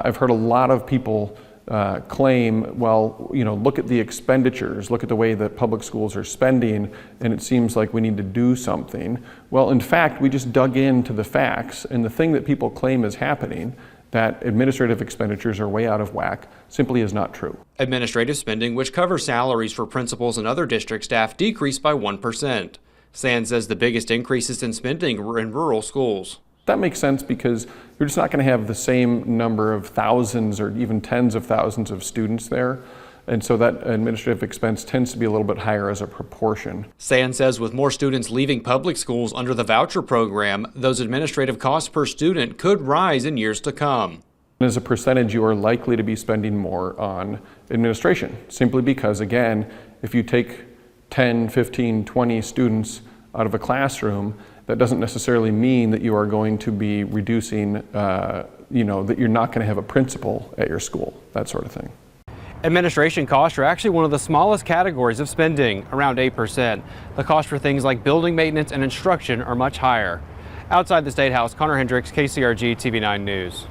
I've heard a lot of people claim, well, look at the expenditures, look at the way that public schools are spending, and it seems like we need to do something. Well, in fact, we just dug into the facts, and the thing that people claim is happening, that administrative expenditures are way out of whack, simply is not true. Administrative spending, which covers salaries for principals and other district staff, decreased by 1%. Sands says the biggest increases in spending were in rural schools. That makes sense because you're just not going to have the same number of thousands or even tens of thousands of students there. And so that administrative expense tends to be a little bit higher as a proportion. Sands says with more students leaving public schools under the voucher program, those administrative costs per student could rise in years to come. As a percentage, you are likely to be spending more on administration, simply because, again, if you take 10, 15, 20 students out of a classroom, that doesn't necessarily mean that you are going to be reducing, that you're not going to have a principal at your school, that sort of thing. Administration costs are actually one of the smallest categories of spending, around 8%. The cost for things like building maintenance and instruction are much higher. Outside the State House, Connor Hendricks, KCRG TV 9 News.